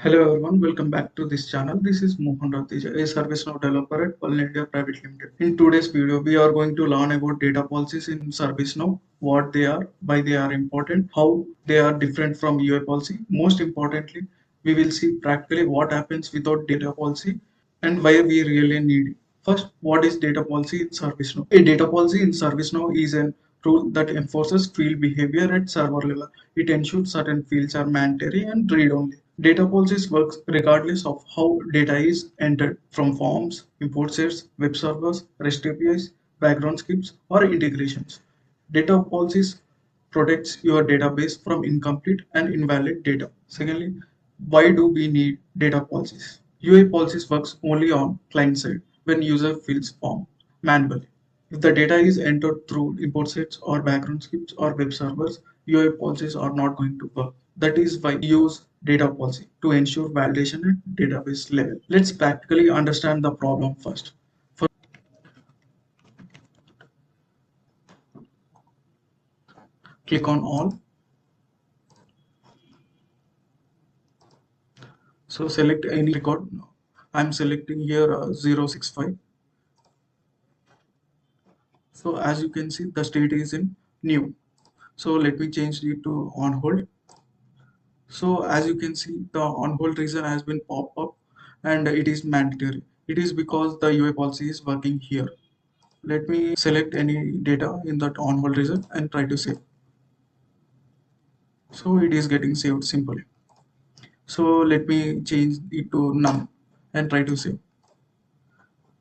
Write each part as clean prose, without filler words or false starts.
Hello everyone, welcome back to this channel. This is Mohan Ratija, a ServiceNow developer at Pearl India Private Limited. In today's video, we are going to learn about data policies in ServiceNow, what they are, why they are important, how they are different from UI policy. Most importantly, we will see practically what happens without data policy and why we really need it. First, what is data policy in ServiceNow? A data policy in ServiceNow is a rule that enforces field behavior at server level. It ensures certain fields are mandatory and read-only. Data policies work regardless of how data is entered from forms, import sets, web servers, REST APIs, background scripts, or integrations. Data policies protects your database from incomplete and invalid data. Secondly, why do we need data policies? UI policies works only on client side when user fills form manually. If the data is entered through import sets or background scripts or web servers, UI policies are not going to work. That is why we use data policy to ensure validation at database level. Let's practically understand the problem first. Click on all. So select any record. I'm selecting here 065. So as you can see, the state is in new. So let me change it to on hold. So as you can see, the on hold reason has been popped up and it is mandatory. It is because the UI policy is working here. Let me select any data in that on hold reason and try to save. So it is getting saved simply. So let me change it to none and try to save.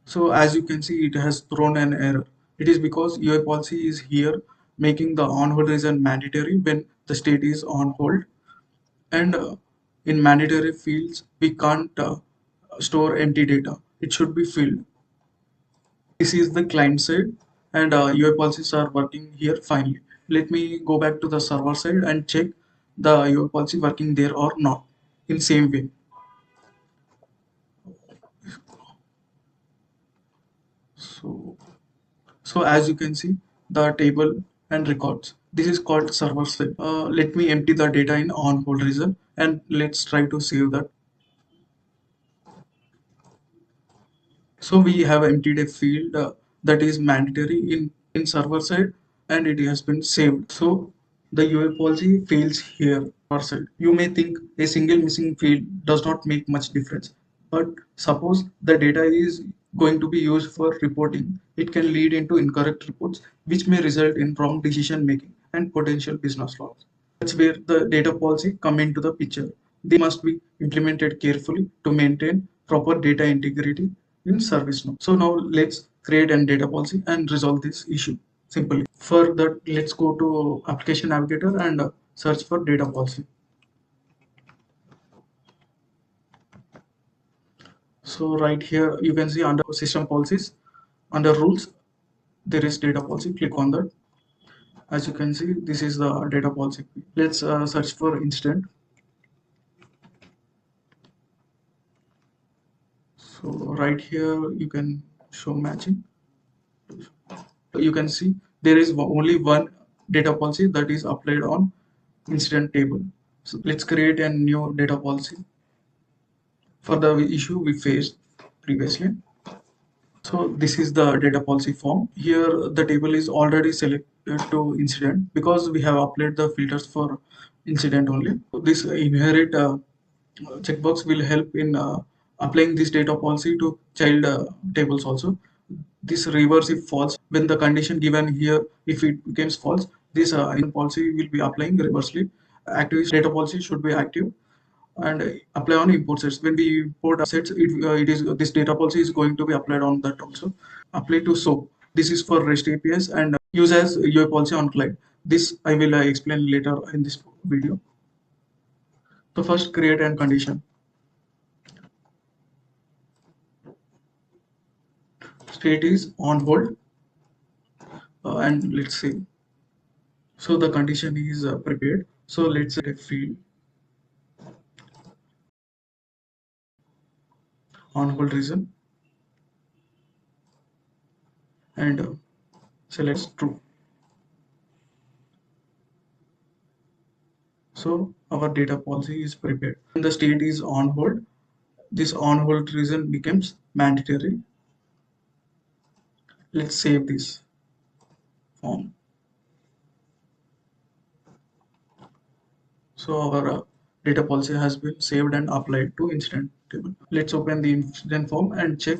So as you can see, it has thrown an error. It is because UI policy is here making the on hold reason mandatory when the state is on hold. And in mandatory fields, we can't store empty data. It should be filled. This is the client side and UI policies are working here finally. Let me go back to the server side and check the UI policy working there or not in same way. So, so as you can see, the table and records. This is called server side. Let me empty the data in on hold reason and let's try to save that. So we have emptied a field that is mandatory in server side and it has been saved. So the UI policy fails here server side. You may think a single missing field does not make much difference, but suppose the data is going to be used for reporting. It can lead into incorrect reports, which may result in wrong decision making and potential business loss. That's where the data policy come into the picture. They must be implemented carefully to maintain proper data integrity in ServiceNow. So now let's create a data policy and resolve this issue simply. For that, let's go to Application Navigator and search for data policy. So right here, you can see under system policies, under rules, there is data policy. Click on that. As you can see, this is the data policy. Let's search for incident. So right here, you can show matching. You can see there is only one data policy that is applied on incident table. So let's create a new data policy for the issue we faced previously. So this is the data policy form. Here the table is already selected to incident because we have applied the filters for incident only. This inherit checkbox will help in applying this data policy to child tables also. This reverse if false when the condition given here if it becomes false, this in policy will be applying reversely. Active data policy should be active and apply on import sets. When we import sets, it is this data policy is going to be applied on that also. Apply to SOAP. This is for REST APIs and use as your policy on client. This I will explain later in this video. So first create an condition. State is on hold and let's see. So the condition is prepared. So let's say field on hold reason and select true. So our data policy is prepared. When the state is on hold, this on hold reason becomes mandatory. Let's save this form. So our data policy has been saved and applied to incident table. Let's open the incident form and check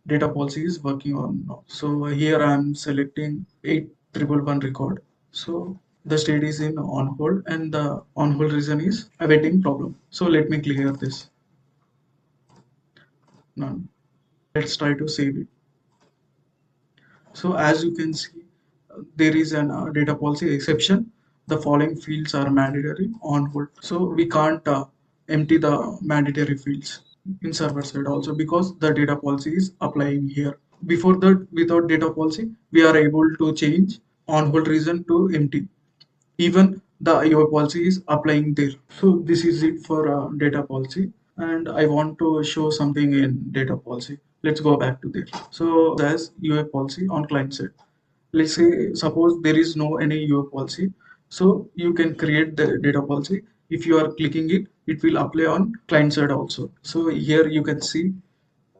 data policy is working or not. So here I am selecting 8111 record. So the state is in on hold and the on hold reason is awaiting problem. So let me clear this. None. Let's try to save it. So as you can see, there is an data policy exception. The following fields are mandatory on hold. So we can't empty the mandatory fields in server side also because the data policy is applying here. Before that, without data policy, we are able to change on hold reason to empty. Even the IO policy is applying there. So this is it for data policy. And I want to show something in data policy. Let's go back to there. So as UA policy on client side. Let's say suppose there is no any UA policy. So you can create the data policy. If you are clicking it, it will apply on client side also. So here you can see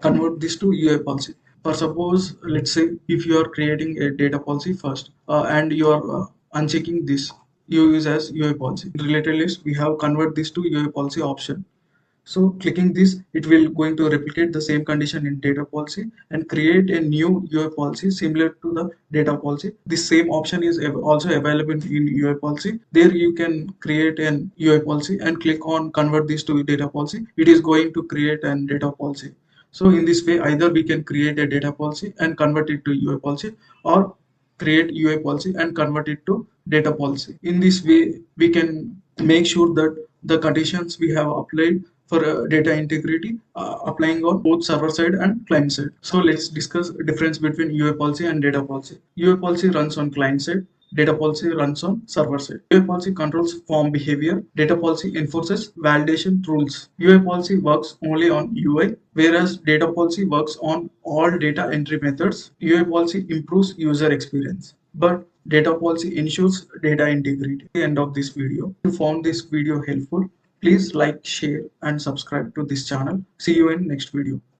convert this to UA policy. For suppose, let's say if you are creating a data policy first and you are unchecking this, you use as UA policy. In related list, we have convert this to UA policy option. So clicking this, it will going to replicate the same condition in data policy and create a new UA policy similar to the data policy. This same option is also available in UA policy. There you can create an UA policy and click on convert this to data policy. It is going to create an data policy. So in this way, either we can create a data policy and convert it to UA policy, or create UA policy and convert it to data policy. In this way, we can make sure that the conditions we have applied for data integrity applying on both server side and client side. So let's discuss the difference between UA policy and data policy. UA policy runs on client side. Data policy runs on server side. UA policy controls form behavior. Data policy enforces validation rules. UA policy works only on UI, whereas data policy works on all data entry methods. UA policy improves user experience, but data policy ensures data integrity. At the end of this video, if you found this video helpful, please like, share, and subscribe to this channel. See you in next video.